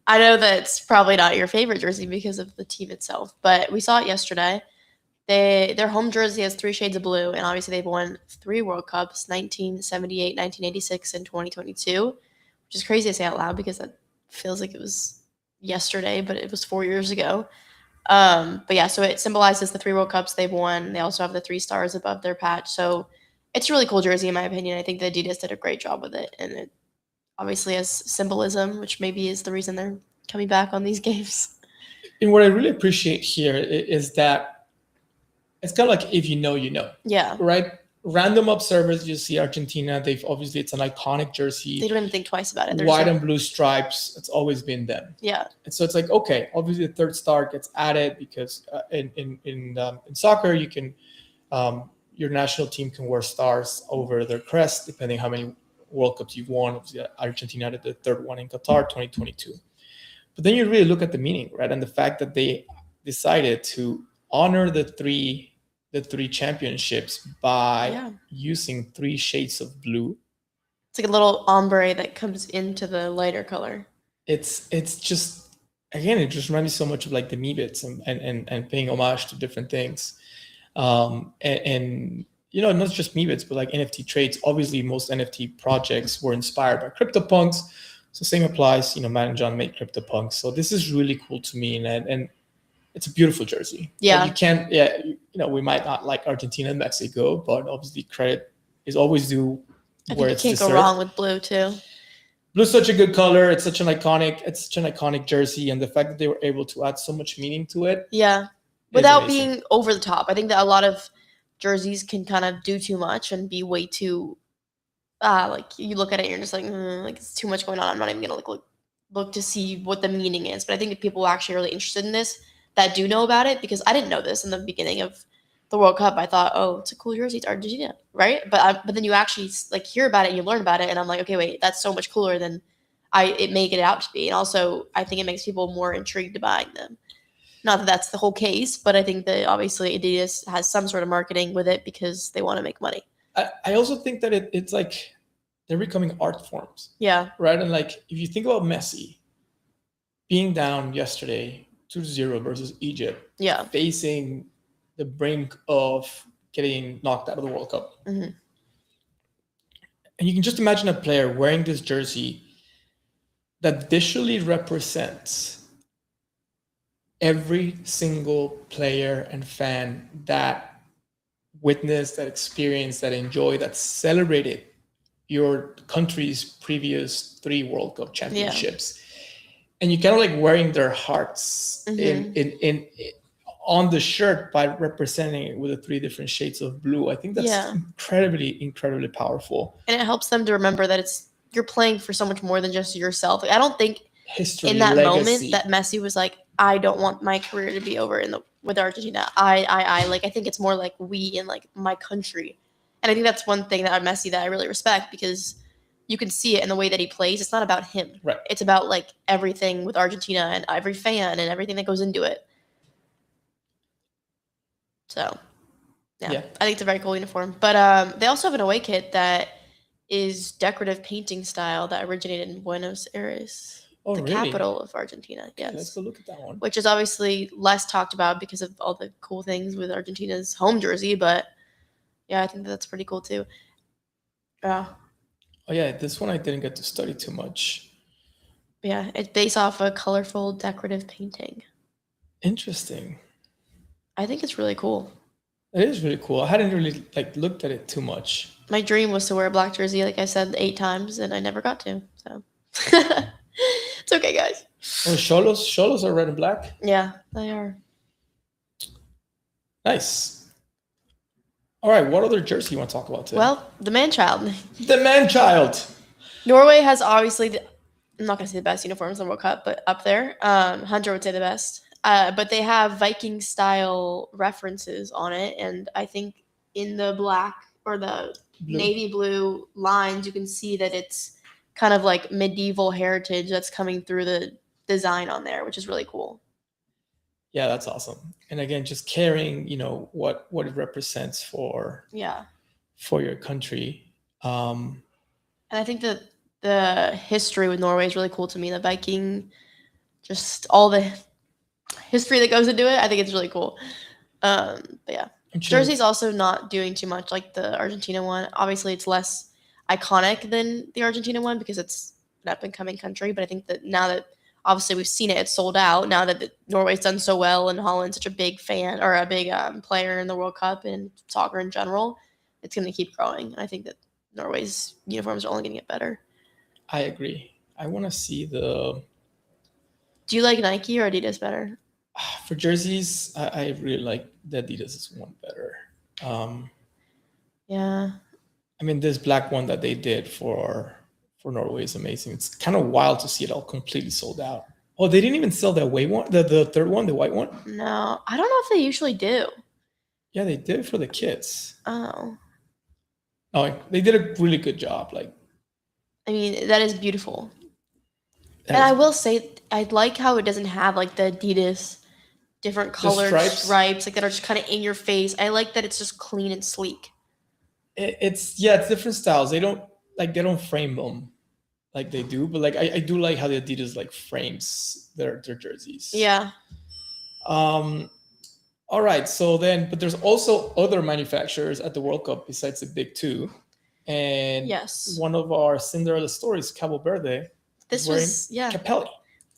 [SPEAKER 1] I know that's probably not your favorite jersey because of the team itself, but we saw it yesterday. Their home jersey has 3 shades of blue, and obviously they've won 3 World Cups, 1978, 1986, and 2022, which is crazy to say out loud because that feels like it was yesterday, but it was 4 years ago. But yeah, so it symbolizes the 3 World Cups they've won. They also have the 3 stars above their patch. So it's a really cool jersey in my opinion. I think the Adidas did a great job with it, and it obviously has symbolism, which maybe is the reason they're coming back on these games.
[SPEAKER 2] And what I really appreciate here is that it's kind of like if you know,
[SPEAKER 1] Yeah.
[SPEAKER 2] Right? Random observers, you see Argentina. It's an iconic jersey.
[SPEAKER 1] They don't even think twice about it.
[SPEAKER 2] White and blue stripes. It's always been them.
[SPEAKER 1] Yeah.
[SPEAKER 2] And so it's like, okay, obviously the 3rd star gets added because in soccer you can your national team can wear stars over their crest depending how many World Cups you've won. Obviously, Argentina did the 3rd one in Qatar 2022. But then you really look at the meaning, right? And the fact that they decided to honor the three championships by using 3 shades of blue.
[SPEAKER 1] It's like a little ombre that comes into the lighter color.
[SPEAKER 2] It's just, again, it just reminds me so much of like the Meebits and paying homage to different things. And not just Meebits, but like NFT trades. Obviously, most NFT projects were inspired by CryptoPunks. So same applies, Matt and John made CryptoPunks. So this is really cool to me. And it's a beautiful jersey.
[SPEAKER 1] Yeah.
[SPEAKER 2] You can't, we might not like Argentina and Mexico, but obviously credit is always due where it's deserved.
[SPEAKER 1] You can't go wrong with blue too.
[SPEAKER 2] Blue's such a good color. It's such an iconic jersey. And the fact that they were able to add so much meaning to it.
[SPEAKER 1] Yeah. Without being over the top. I think that a lot of jerseys can kind of do too much and be way too, like you look at it and you're just like it's too much going on. I'm not even going to look to see what the meaning is. But I think that people are actually really interested in this that do know about it, because I didn't know this in the beginning of the World Cup. I thought, oh, it's a cool jersey, it's Argentina, right? But then you actually like hear about it and you learn about it, and I'm like, okay, wait, that's so much cooler than it may get out to be. And also, I think it makes people more intrigued to buying them. Not that that's the whole case, but I think that obviously Adidas has some sort of marketing with it because they want to make money.
[SPEAKER 2] I also think that it's like they're becoming art forms.
[SPEAKER 1] Yeah.
[SPEAKER 2] Right? And like if you think about Messi being down yesterday 2-0 versus Egypt, facing the brink of getting knocked out of the World Cup.
[SPEAKER 1] Mm-hmm.
[SPEAKER 2] And you can just imagine a player wearing this jersey that visually represents every single player and fan that witnessed, that experienced, that enjoyed, that celebrated your country's previous 3 World Cup championships. And you kind of like wearing their hearts in on the shirt by representing it with the 3 different shades of blue. I think that's incredibly, incredibly powerful.
[SPEAKER 1] And it helps them to remember that you're playing for so much more than just yourself. Like, I don't think
[SPEAKER 2] history
[SPEAKER 1] in that
[SPEAKER 2] legacy.
[SPEAKER 1] moment that Messi was like, I don't want my career to be over in the with Argentina. I like. I think it's more like we and like my country, and I think that's one thing that Messi that I really respect because you can see it in the way that he plays. It's not about him.
[SPEAKER 2] Right.
[SPEAKER 1] It's about like everything with Argentina and every fan and everything that goes into it. So, yeah. I think it's a very cool uniform. But they also have an away kit that is decorative painting style that originated in Buenos Aires, the capital of Argentina. Yes.
[SPEAKER 2] Okay, let's go look at that one.
[SPEAKER 1] Which is obviously less talked about because of all the cool things with Argentina's home jersey, but yeah, I think that's pretty cool too. Yeah.
[SPEAKER 2] Oh yeah, this one I didn't get to study too much.
[SPEAKER 1] Yeah, it's based off a colorful decorative painting.
[SPEAKER 2] Interesting.
[SPEAKER 1] I think it's really cool.
[SPEAKER 2] It is really cool. I hadn't really like looked at it too much.
[SPEAKER 1] My dream was to wear a black jersey, like I said 8 times, and I never got to. So it's okay, guys.
[SPEAKER 2] Oh, Xolos are red and black.
[SPEAKER 1] Yeah, they are.
[SPEAKER 2] Nice. All right, what other jersey you want to talk about today?
[SPEAKER 1] Well, the man-child.
[SPEAKER 2] The man-child.
[SPEAKER 1] Norway has obviously, I'm not going to say the best uniforms in the World Cup, but up there. Hunter would say the best. But they have Viking-style references on it, and I think in the black or the navy blue lines, you can see that it's kind of like medieval heritage that's coming through the design on there, which is really cool.
[SPEAKER 2] Yeah, that's awesome. And again, just caring, what it represents for your country.
[SPEAKER 1] And I think that the history with Norway is really cool to me. The Viking, just all the history that goes into it, I think it's really cool. But yeah, jersey's also not doing too much like the Argentina one. Obviously, it's less iconic than the Argentina one because it's an up-and-coming country. But I think that now that obviously we've seen it, it's sold out. Now that Norway's done so well and Holland's such a big fan or a big player in the World Cup and soccer in general, it's going to keep growing. And I think that Norway's uniforms are only going to get better.
[SPEAKER 2] I agree. I want to see the...
[SPEAKER 1] Do you like Nike or Adidas better?
[SPEAKER 2] For jerseys, I really like the Adidas one better.
[SPEAKER 1] Yeah.
[SPEAKER 2] I mean, this black one that they did for Norway is amazing. It's kind of wild to see it all completely sold out. Oh, they didn't even sell the away one, the third one, the white one?
[SPEAKER 1] No, I don't know if they usually do.
[SPEAKER 2] Yeah, they did it for the kids.
[SPEAKER 1] Oh.
[SPEAKER 2] Oh, they did a really good job.
[SPEAKER 1] I mean, that is beautiful. And I will say, I like how it doesn't have like the Adidas different colored stripes like that are just kind of in your face. I like that it's just clean and sleek.
[SPEAKER 2] It's different styles. They don't frame them like they do, but I do like how the Adidas frames their jerseys.
[SPEAKER 1] Yeah.
[SPEAKER 2] All right. So then, but there's also other manufacturers at the World Cup besides the big two, and one of our Cinderella stories, Cabo Verde.
[SPEAKER 1] This was
[SPEAKER 2] Capelli.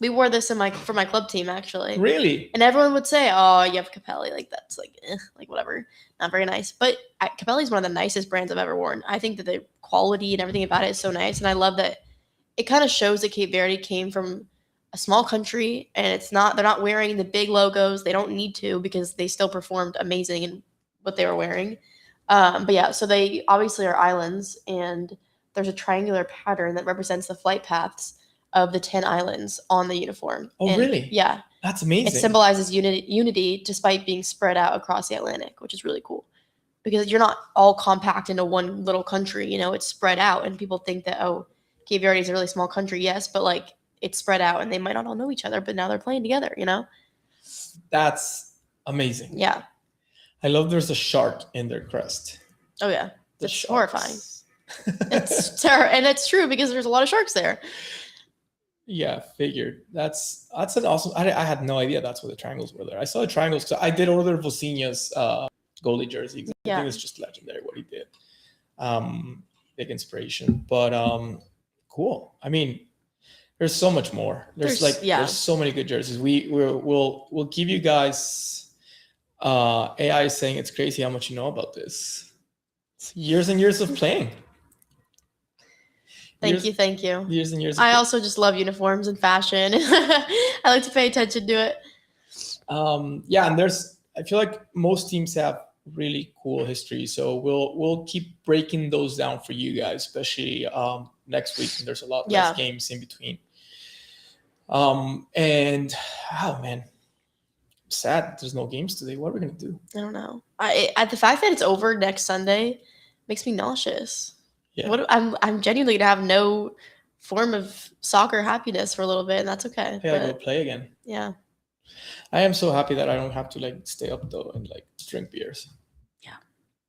[SPEAKER 1] We wore this for my club team actually.
[SPEAKER 2] Really?
[SPEAKER 1] And everyone would say, "Oh, you have Capelli, that's whatever, not very nice." But Capelli is one of the nicest brands I've ever worn. I think that the quality and everything about it is so nice, and I love that it kind of shows that Cape Verde came from a small country, and they're not wearing the big logos. They don't need to because they still performed amazing in what they were wearing. But yeah, so they obviously are islands, and there's a triangular pattern that represents the flight paths of the 10 islands on the uniform.
[SPEAKER 2] Oh, really?
[SPEAKER 1] Yeah.
[SPEAKER 2] That's amazing.
[SPEAKER 1] It symbolizes unity despite being spread out across the Atlantic, which is really cool. Because you're not all compact into one little country, it's spread out. And people think that, Cape Verde is a really small country. Yes, but it's spread out and they might not all know each other, but now they're playing together,
[SPEAKER 2] That's amazing.
[SPEAKER 1] Yeah.
[SPEAKER 2] I love there's a shark in their crest.
[SPEAKER 1] Oh, yeah. It's horrifying. It's terrible. And it's true because there's a lot of sharks there.
[SPEAKER 2] Yeah, figured. That's an awesome. I had no idea that's what the triangles were there. I saw the triangles because I did order Vosinha's goalie jersey. I think it's just legendary what he did. Big inspiration, but cool. I mean, there's so much more. There's so many good jerseys. We'll give you guys. AI is saying it's crazy how much you know about this. It's years and years of playing.
[SPEAKER 1] Thank you.
[SPEAKER 2] Years and years.
[SPEAKER 1] I also just love uniforms and fashion. I like to pay attention to it.
[SPEAKER 2] And I feel like most teams have really cool history, so we'll keep breaking those down for you guys, especially next week. There's a lot less games in between. And oh man, sad there's no games today. What are we gonna do?
[SPEAKER 1] I don't know. The fact that it's over next Sunday makes me nauseous.
[SPEAKER 2] Yeah.
[SPEAKER 1] I'm genuinely gonna have no form of soccer happiness for a little bit, and that's okay.
[SPEAKER 2] I gotta go
[SPEAKER 1] But
[SPEAKER 2] play again.
[SPEAKER 1] yeah,
[SPEAKER 2] I am so happy that I don't have to like stay up though and like drink beers.
[SPEAKER 1] Yeah.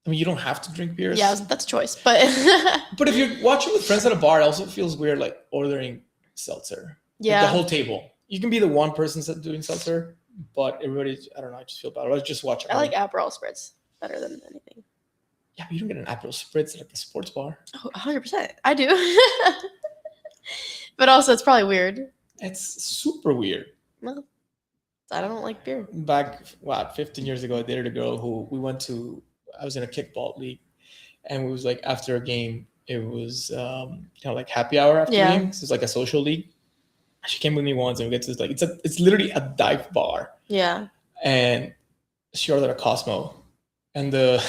[SPEAKER 2] I mean, you don't have to drink beers.
[SPEAKER 1] yeah, that's a choice. But
[SPEAKER 2] But if you're watching with friends at a bar, it also feels weird like ordering seltzer. Like,
[SPEAKER 1] yeah,
[SPEAKER 2] the whole table. You can be the one person doing seltzer, but everybody, I don't know, I just feel bad. I just watch it.
[SPEAKER 1] I like Aperol spritz better than anything.
[SPEAKER 2] Yeah, but you don't get an Aperol spritz like a sports bar.
[SPEAKER 1] Oh, 100%. I do. But also, it's probably weird.
[SPEAKER 2] It's super weird.
[SPEAKER 1] Well, I don't like beer.
[SPEAKER 2] Back, 15 years ago, I dated a girl who I was in a kickball league, and it was like after a game, it was kind of like happy hour after
[SPEAKER 1] Yeah.
[SPEAKER 2] games. It's like a social league. She came with me once, and we get to this like it's literally a dive bar,
[SPEAKER 1] Yeah.
[SPEAKER 2] and she ordered a Cosmo, and the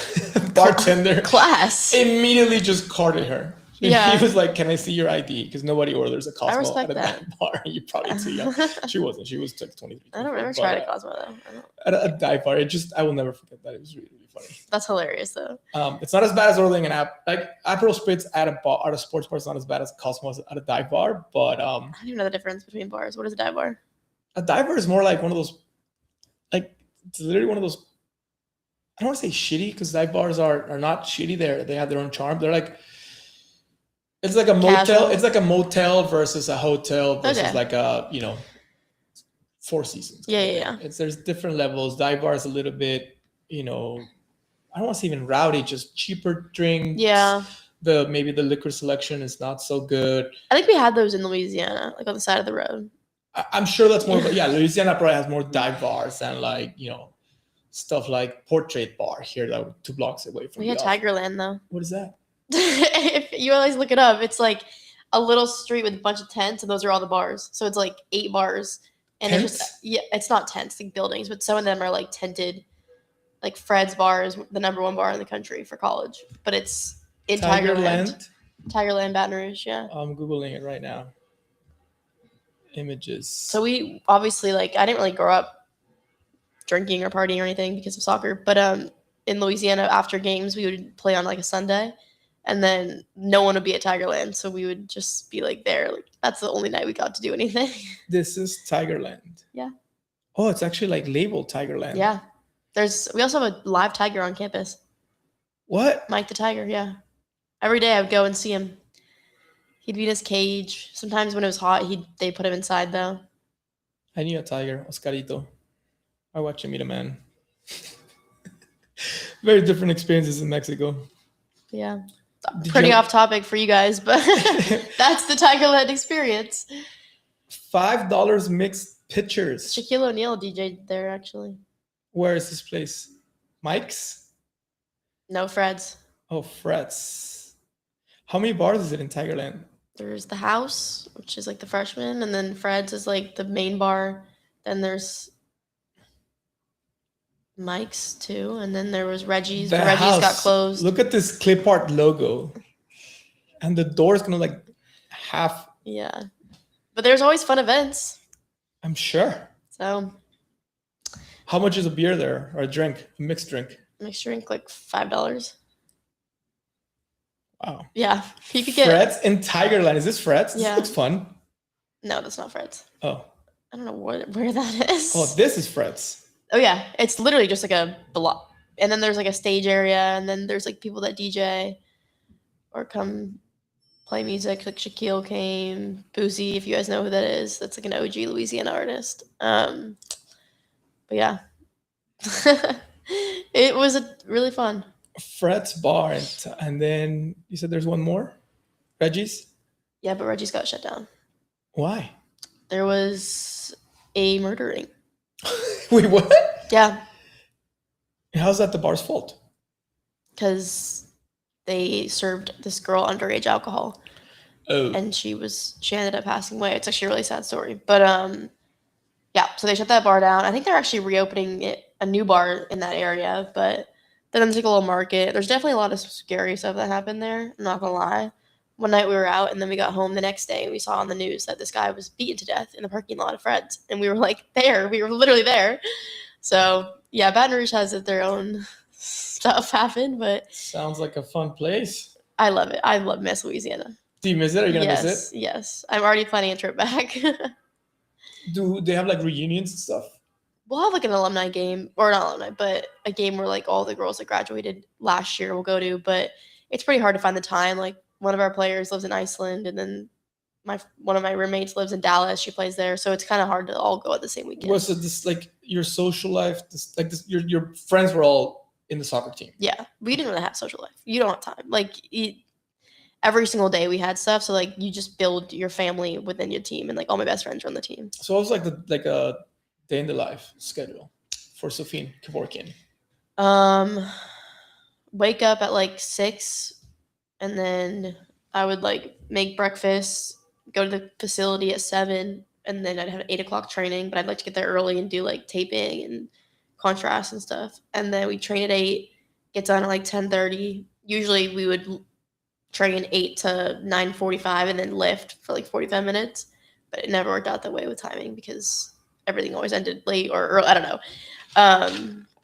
[SPEAKER 2] bartender
[SPEAKER 1] Class.
[SPEAKER 2] immediately just carded her.
[SPEAKER 1] Yeah.
[SPEAKER 2] He was like, "Can I see your ID?" Because nobody orders a Cosmo
[SPEAKER 1] respect
[SPEAKER 2] at a
[SPEAKER 1] that.
[SPEAKER 2] dive bar. You're probably too young. She wasn't. She was like 23.
[SPEAKER 1] I don't ever
[SPEAKER 2] but,
[SPEAKER 1] tried a Cosmo though. I don't.
[SPEAKER 2] at a dive bar. I will never forget that. It was really, really funny.
[SPEAKER 1] That's hilarious though.
[SPEAKER 2] It's not as bad as ordering an Aperol spritz at a bar, at a sports bar. It's not as bad as Cosmos at a dive bar, but
[SPEAKER 1] I don't even know the difference between bars. What is a dive bar?
[SPEAKER 2] a dive bar is more like one of those, like it's literally one of those. I don't want to say shitty because dive bars are not shitty. They have their own charm. They're like, it's like a motel.
[SPEAKER 1] Casual.
[SPEAKER 2] It's like a motel versus a hotel versus
[SPEAKER 1] Okay.
[SPEAKER 2] like a Four Seasons.
[SPEAKER 1] Yeah.
[SPEAKER 2] There's different levels. Dive bar is a little bit, I don't want to say even rowdy, just cheaper drinks.
[SPEAKER 1] Yeah.
[SPEAKER 2] Maybe the liquor selection is not so good.
[SPEAKER 1] I think we had those in Louisiana, like on the side of the road.
[SPEAKER 2] I'm sure that's more, but yeah, Louisiana probably has more dive bars and like, stuff like Portrait Bar here that we're 2 blocks away from.
[SPEAKER 1] We had Tigerland though.
[SPEAKER 2] What is that?
[SPEAKER 1] If you always look it up, it's like a little street with a bunch of tents, and those are all the bars. So it's like 8 bars, and
[SPEAKER 2] Tents?
[SPEAKER 1] it's just it's not tents, like buildings, but some of them are like tented. Like Fred's Bar is the #1 bar in the country for college, but it's in Tigerland. Tigerland, Baton Rouge, yeah.
[SPEAKER 2] I'm Googling it right now. Images.
[SPEAKER 1] So we obviously I didn't really grow up drinking or partying or anything because of soccer, but in Louisiana after games we would play on like a Sunday, and then no one would be at Tigerland, so we would just be like there. Like that's the only night we got to do anything.
[SPEAKER 2] This is Tigerland.
[SPEAKER 1] Yeah.
[SPEAKER 2] Oh, it's actually like labeled Tigerland.
[SPEAKER 1] Yeah. We also have a live tiger on campus.
[SPEAKER 2] What?
[SPEAKER 1] Mike the Tiger, yeah. Every day I would go and see him. He'd be in his cage. Sometimes when it was hot, they put him inside though.
[SPEAKER 2] I knew a tiger, Oscarito. I watched him eat a man. Very different experiences in Mexico.
[SPEAKER 1] Yeah.
[SPEAKER 2] Did
[SPEAKER 1] Pretty
[SPEAKER 2] you-
[SPEAKER 1] off topic for you guys, but that's the Tigerland experience.
[SPEAKER 2] $5 mixed pitchers.
[SPEAKER 1] Shaquille O'Neal DJ'd there actually.
[SPEAKER 2] Where is this place? Mike's?
[SPEAKER 1] No Fred's.
[SPEAKER 2] Oh, Fred's. How many bars is it in Tigerland?
[SPEAKER 1] There's the house, which is like the freshman, and then Fred's is like the main bar. Then there's Mike's too, and then there was Reggie's.
[SPEAKER 2] The
[SPEAKER 1] But Reggie's got
[SPEAKER 2] house.
[SPEAKER 1] closed.
[SPEAKER 2] Look at this clip art logo. And the door's gonna like half,
[SPEAKER 1] Yeah, but there's always fun events.
[SPEAKER 2] I'm sure.
[SPEAKER 1] So
[SPEAKER 2] How much is a beer there or a drink? A mixed drink.
[SPEAKER 1] mixed drink like $5.
[SPEAKER 2] Wow.
[SPEAKER 1] Yeah, you could get.
[SPEAKER 2] Fred's in Tigerland. Is this Fred's? This
[SPEAKER 1] Yeah.
[SPEAKER 2] looks fun.
[SPEAKER 1] No, that's not Fred's.
[SPEAKER 2] Oh.
[SPEAKER 1] I don't know where that is.
[SPEAKER 2] Oh, this is Fred's.
[SPEAKER 1] Oh yeah, it's literally just like a block, and then there's like a stage area, and then there's like people that DJ or come play music. Like Shaquille came, Boozy, if you guys know who that is. That's like an OG Louisiana artist. But yeah, it was really fun.
[SPEAKER 2] Fred's bar, and then you said there's one more, Reggie's.
[SPEAKER 1] Yeah, but Reggie's got shut down.
[SPEAKER 2] Why?
[SPEAKER 1] There was a murdering.
[SPEAKER 2] Wait, what?
[SPEAKER 1] Yeah,
[SPEAKER 2] How's that the bar's fault?
[SPEAKER 1] because they served this girl underage alcohol.
[SPEAKER 2] Oh,
[SPEAKER 1] And she ended up passing away. It's actually a really sad story. But yeah, so they shut that bar down. I think they're actually reopening a new bar in that area, but then it's like a little market. There's definitely a lot of scary stuff that happened there. I'm not gonna lie. One night we were out, and then we got home the next day, and we saw on the news that this guy was beaten to death in the parking lot of Fred's, and we were like there. We were literally there. So yeah, Baton Rouge has their own stuff happen, but
[SPEAKER 2] Sounds like a fun place.
[SPEAKER 1] I love it. I love Miss Louisiana.
[SPEAKER 2] Do you miss it? Are you gonna miss it?
[SPEAKER 1] Yes. I'm already planning a trip back.
[SPEAKER 2] Do they have like reunions and stuff?
[SPEAKER 1] We'll have like an alumni game, or not alumni, but a game where like all the girls that graduated last year will go to. But it's pretty hard to find the time. Like one of our players lives in Iceland, and then one of my roommates lives in Dallas. She plays there, so it's kind of hard to all go at the same weekend.
[SPEAKER 2] Was it this like your social life? Your friends were all in the soccer team.
[SPEAKER 1] Yeah, we didn't really have social life. You don't have time. Like every single day we had stuff. So like you just build your family within your team, and like all my best friends are on the team.
[SPEAKER 2] So it was like a day in the life schedule for Sophie Kevorkian.
[SPEAKER 1] Wake up at like 6, and then I would like make breakfast, go to the facility at 7, and then I'd have an 8 o'clock training, but I'd like to get there early and do like taping and contrast and stuff. And then we train at 8, get done at like 10:30. Usually we would train 8 to 9:45 and then lift for like 45 minutes, but it never worked out that way with timing because everything always ended late or I don't know.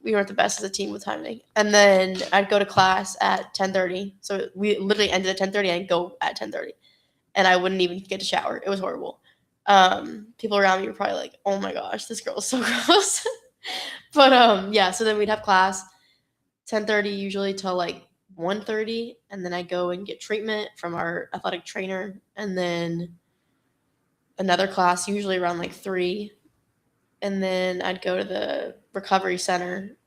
[SPEAKER 1] We weren't the best as a team with timing. And then I'd go to class at 10:30. So we literally ended at 10:30 and I'd go at 10:30. And I wouldn't even get to shower. It was horrible. People around me were probably like, oh my gosh, this girl is so gross. But yeah, so then we'd have class 10:30 usually till like 1:30, and then I go and get treatment from our athletic trainer, and then another class usually around like 3, and then I'd go to the recovery center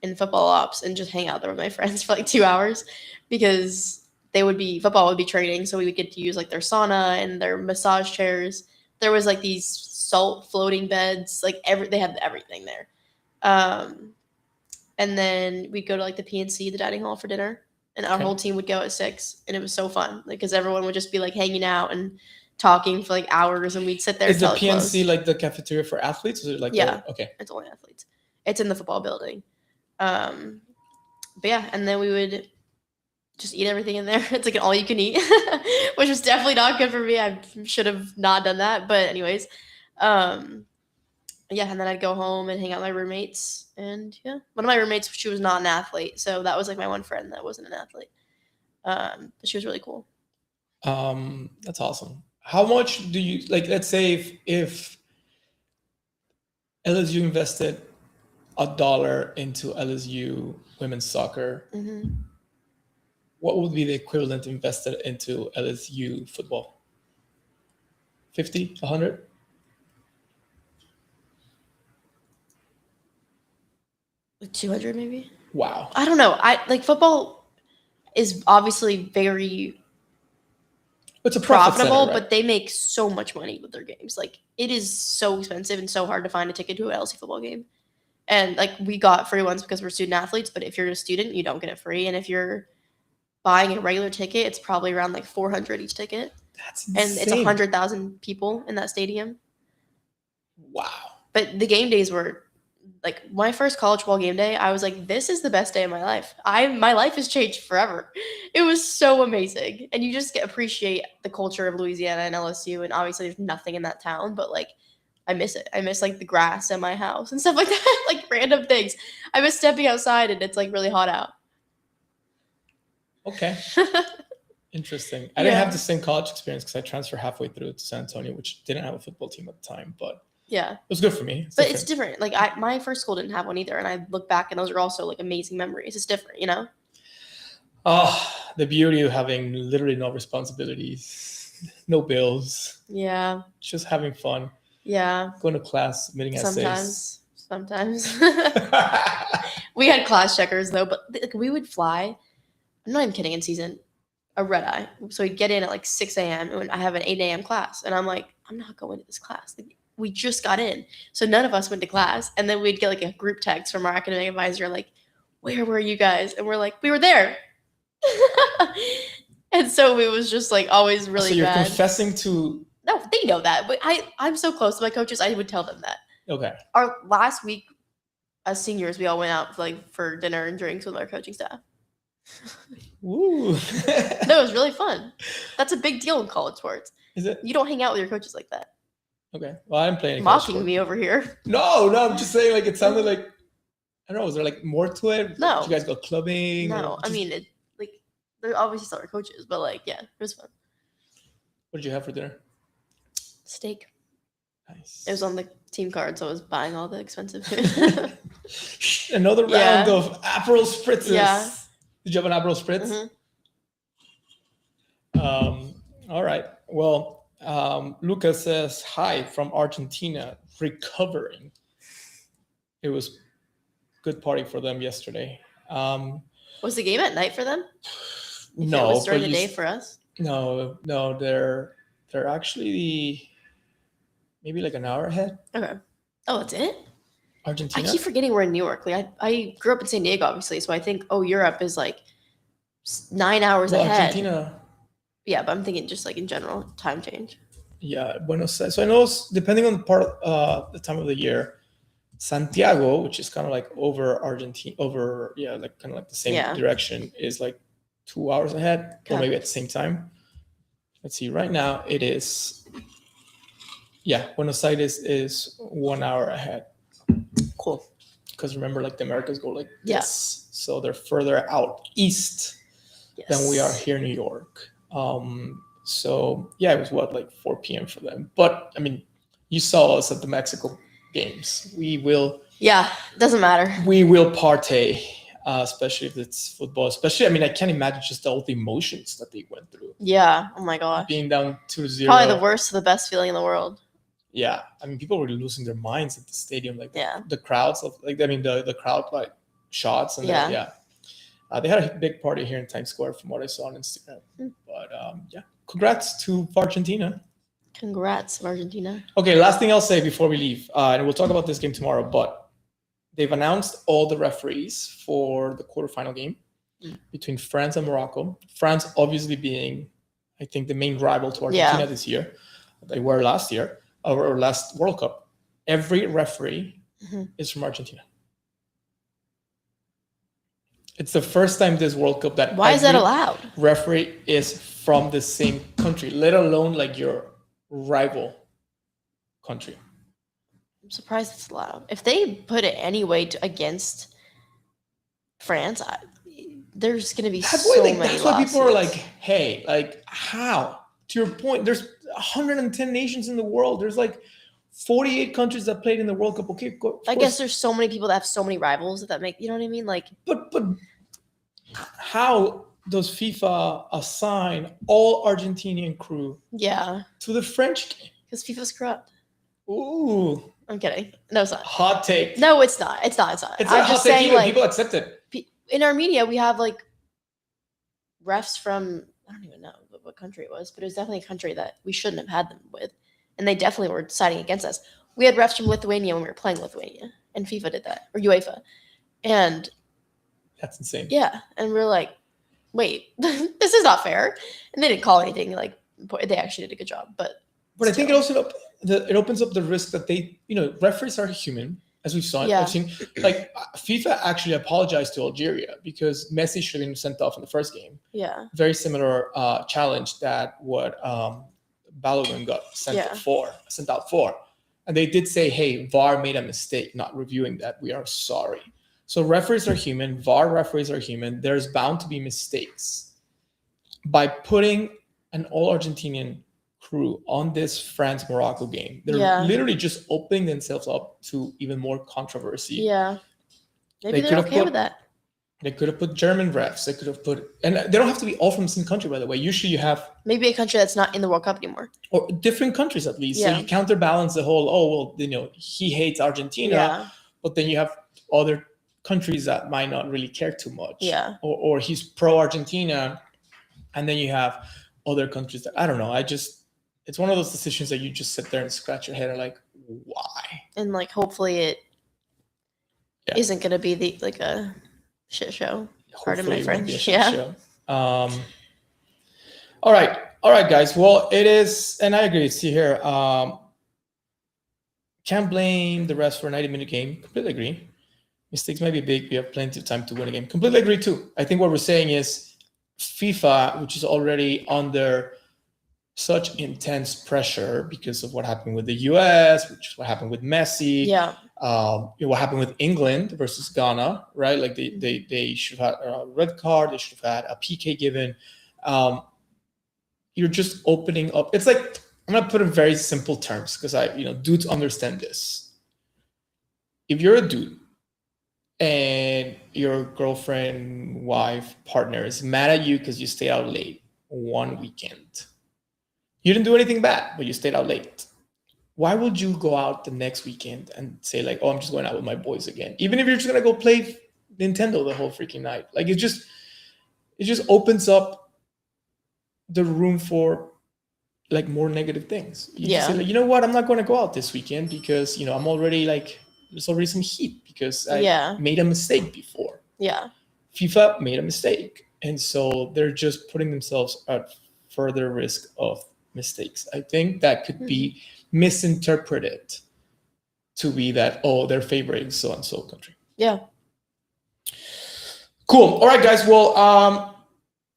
[SPEAKER 1] in football ops and just hang out there with my friends for like 2 hours because football would be training, so we would get to use like their sauna and their massage chairs. There was like these salt floating beds, like they had everything there. And then we'd go to like the PNC, the dining hall, for dinner, and our whole team would go at 6, and it was so fun because everyone would just be like hanging out and talking for like hours, and we'd sit there.
[SPEAKER 2] Is the PNC like the cafeteria for athletes? Or is it like okay,
[SPEAKER 1] it's only athletes. It's in the football building. But yeah, and then we would just eat everything in there. It's like an all you can eat, which was definitely not good for me. I should have not done that. But anyways, yeah, and then I'd go home and hang out with my roommates. And yeah, one of my roommates, she was not an athlete. So that was like my one friend that wasn't an athlete. But she was really cool.
[SPEAKER 2] That's awesome. How much do you like, let's say if LSU invested $1 into LSU women's soccer, what would be the equivalent invested into LSU football? 50, 100?
[SPEAKER 1] Like 200 maybe?
[SPEAKER 2] Wow.
[SPEAKER 1] I don't know. Football is obviously very
[SPEAKER 2] it's a
[SPEAKER 1] profitable,
[SPEAKER 2] center, right?
[SPEAKER 1] But they make so much money with their games. Like it is so expensive and so hard to find a ticket to an LSU football game. And like we got free ones because we're student athletes, but if you're a student, you don't get it free. And if you're buying a regular ticket, it's probably around like $400 each ticket.
[SPEAKER 2] That's insane.
[SPEAKER 1] And it's 100,000 people in that stadium.
[SPEAKER 2] Wow.
[SPEAKER 1] But the game days were like my first college ball game day. I was like, this is the best day of my life. My life has changed forever. It was so amazing. And you just appreciate the culture of Louisiana and LSU. And obviously there's nothing in that town, but like I miss it. I miss like the grass at my house and stuff like that, like random things. I miss stepping outside and it's like really hot out.
[SPEAKER 2] Okay. Interesting. I didn't have the same college experience because I transferred halfway through to San Antonio, which didn't have a football team at the time, but yeah, it was good for me.
[SPEAKER 1] It's different. Like my first school didn't have one either, and I look back and those are also like amazing memories. It's different, you know?
[SPEAKER 2] Oh, the beauty of having literally no responsibilities, no bills.
[SPEAKER 1] Yeah.
[SPEAKER 2] Just having fun.
[SPEAKER 1] Yeah.
[SPEAKER 2] Going to class, submitting essays.
[SPEAKER 1] Sometimes. We had class checkers though, but like, we would fly. I'm not even kidding, in season, a red eye. So we'd get in at like 6 a.m. and I have an 8 a.m. class. And I'm like, I'm not going to this class. Like, we just got in. So none of us went to class. And then we'd get like a group text from our academic advisor, like, where were you guys? And we're like, we were there. And so it was just like always really bad. So
[SPEAKER 2] you're confessing to...
[SPEAKER 1] No, they know that. But I'm so close to my coaches, I would tell them that.
[SPEAKER 2] Okay.
[SPEAKER 1] Our last week as seniors, we all went out for dinner and drinks with our coaching staff.
[SPEAKER 2] Ooh.
[SPEAKER 1] No, it was really fun. That's a big deal in college sports.
[SPEAKER 2] Is it?
[SPEAKER 1] You don't hang out with your coaches like that.
[SPEAKER 2] Okay. Well, I didn't play any.
[SPEAKER 1] Mocking me over here.
[SPEAKER 2] No, I'm just saying. Like it sounded like I don't know. Was there like more to it?
[SPEAKER 1] No.
[SPEAKER 2] Did you guys go clubbing?
[SPEAKER 1] No, I mean it. Like they're obviously still our coaches, but like yeah, it was fun.
[SPEAKER 2] What did you have for dinner?
[SPEAKER 1] Steak.
[SPEAKER 2] Nice.
[SPEAKER 1] It was on the team card, so I was buying all the expensive food.
[SPEAKER 2] Another round of Aperol spritzes.
[SPEAKER 1] Yeah.
[SPEAKER 2] Did you have an Aperol spritz? All right. Well, Lucas says hi from Argentina, recovering. It was good party for them yesterday.
[SPEAKER 1] Was the game at night for them?
[SPEAKER 2] No,
[SPEAKER 1] it was during the day for us.
[SPEAKER 2] No, they're actually maybe like an hour ahead.
[SPEAKER 1] Okay. Oh, that's it?
[SPEAKER 2] Argentina.
[SPEAKER 1] I keep forgetting we're in New York. Like I grew up in San Diego, obviously, so I think Europe is like 9 hours ahead.
[SPEAKER 2] Argentina.
[SPEAKER 1] Yeah, but I'm thinking just like in general time change.
[SPEAKER 2] Yeah, Buenos Aires. So I know depending on the part of the time of the year, Santiago, which is kind of like over Argentina, like kind of like the same direction, is like 2 hours ahead, or maybe at the same time. Let's see. Right now, it is. Yeah, Buenos Aires is 1 hour ahead.
[SPEAKER 1] Cool.
[SPEAKER 2] Because remember, like the Americas go like this, so they're further out east than we are here in New York. So yeah, it was like 4 p.m. for them. But I mean, you saw us at the Mexico games. We will. Yeah, doesn't matter. We will partay, especially if it's football. Especially, I mean, I can't imagine just all the emotions that they went through. Yeah. Oh my gosh. Being down 2-0. Probably the worst, the best feeling in the world. Yeah, I mean, people were losing their minds at the stadium. Like the crowds of the crowd like shots and they had a big party here in Times Square from what I saw on Instagram. But congrats to Argentina. Congrats, Argentina. Okay, last thing I'll say before we leave, and we'll talk about this game tomorrow, but they've announced all the referees for the quarterfinal game between France and Morocco. France obviously being, I think, the main rival to Argentina this year. They were last year, or last World Cup. Every referee is from Argentina. It's the first time this World Cup that why is that allowed? Referee is from the same country, let alone like your rival country. I'm surprised it's allowed. If they put it anyway against France, there's going to be so many lawsuits. That's why people are like, hey, like how? To your point, there's 110 nations in the world. There's like 48 countries that played in the World Cup. Okay, I guess there's so many people that have so many rivals that make, you know what I mean? Like, but how does FIFA assign all Argentinian crew? To the French game? Because FIFA's corrupt. Ooh, I'm kidding. No, it's not. Hot take. No, it's not. It's not. I'm just saying, like, people accept it. In our media, we have like refs from I don't even know what country it was, but it was definitely a country that we shouldn't have had them with. And they definitely were siding against us. We had refs from Lithuania when we were playing Lithuania, and FIFA did that, or UEFA. And that's insane. Yeah. And we're like, wait, this is not fair. And they didn't call anything. Like, they actually did a good job. But I think it also it opens up the risk that they, referees are human, as we saw. I've seen, like, FIFA actually apologized to Algeria because Messi should have been sent off in the first game. Yeah. Very similar challenge that what Balogun got sent out for. And they did say, hey, VAR made a mistake not reviewing that. We are sorry. So referees are human. VAR referees are human. There's bound to be mistakes. By putting an all-Argentinian crew on this France-Morocco game, they're literally just opening themselves up to even more controversy. Yeah. Maybe they're okay with that. They could have put German refs. They could have put, and they don't have to be all from the same country, by the way. Usually you have maybe a country that's not in the World Cup anymore, or different countries at least. Yeah. So you counterbalance the whole. He hates Argentina, but then you have other countries that might not really care too much. Yeah. Or he's pro Argentina, and then you have other countries that I don't know. It's one of those decisions that you just sit there and scratch your head and like, why? And like, hopefully it isn't going to be like a shit show. Pardon my French. Yeah. All right, guys. Well, it is, and I agree. See here. Can't blame the refs for a 90-minute game. Completely agree. Mistakes might be big. We have plenty of time to win a game. Completely agree too. I think what we're saying is FIFA, which is already under such intense pressure because of what happened with the US, which is what happened with Messi.
[SPEAKER 1] Yeah.
[SPEAKER 2] What happened with England versus Ghana, right? Like they should have had a red card. They should have had a PK given. You're just opening up. It's like, I'm gonna put in very simple terms because dudes understand this. If you're a dude and your girlfriend, wife, partner is mad at you because you stayed out late one weekend, you didn't do anything bad, but you stayed out late. Why would you go out the next weekend and say like, oh, I'm just going out with my boys again? Even if you're just gonna go play Nintendo the whole freaking night. Like it just opens up the room for like more negative things. You just say like, you know what, I'm not going to go out this weekend because I'm already like, there's already some heat because I made a mistake before.
[SPEAKER 1] Yeah.
[SPEAKER 2] FIFA made a mistake. And so they're just putting themselves at further risk of mistakes. I think that could be misinterpreted to be that, oh, they're favoring so and so country.
[SPEAKER 1] Yeah.
[SPEAKER 2] Cool. All right, guys. Well,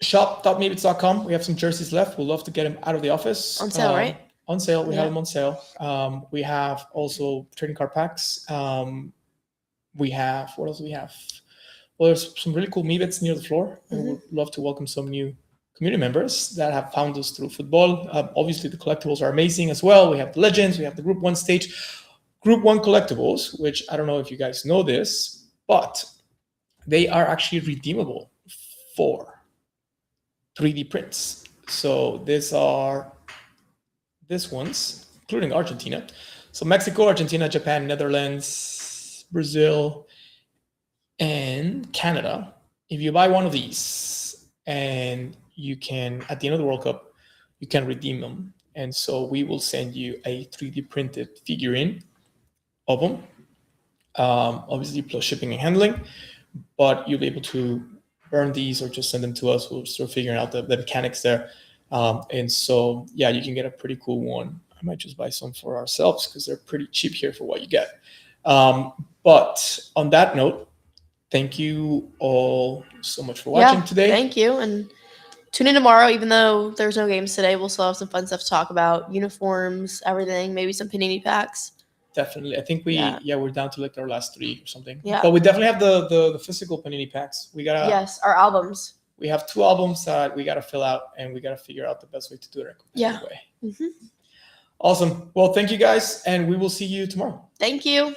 [SPEAKER 2] shop.maybits.com. We have some jerseys left. We'll love to get them out of the office.
[SPEAKER 1] On sale, right?
[SPEAKER 2] On sale. We have them on sale. We have also trading card packs. We have, what else do we have? Well, there's some really cool Maybits near the floor. And we would love to welcome some new community members that have found us through football. Obviously, the collectibles are amazing as well. We have the Legends. We have the Group 1 stage. Group 1 collectibles, which I don't know if you guys know this, but they are actually redeemable for 3D prints. So this ones, including Argentina. So Mexico, Argentina, Japan, Netherlands, Brazil, and Canada. If you buy one of these, and you can, at the end of the World Cup, you can redeem them. And so we will send you a 3D printed figurine of them. Obviously plus shipping and handling, but you'll be able to burn these or just send them to us. We'll start figuring out the mechanics there. And so, yeah, you can get a pretty cool one. I might just buy some for ourselves because they're pretty cheap here for what you get. But on that note, thank you all so much for watching today.
[SPEAKER 1] Thank you. And tune in tomorrow, even though there's no games today. We'll still have some fun stuff to talk about. Uniforms, everything, maybe some Panini packs.
[SPEAKER 2] Definitely. I think we're down to like our last 3 or something.
[SPEAKER 1] Yeah.
[SPEAKER 2] But we definitely have the physical Panini packs. We gotta
[SPEAKER 1] our albums.
[SPEAKER 2] We have 2 albums that we gotta fill out, and we gotta figure out the best way to do it in a competitive way. Awesome. Well, thank you guys, and we will see you tomorrow.
[SPEAKER 1] Thank you.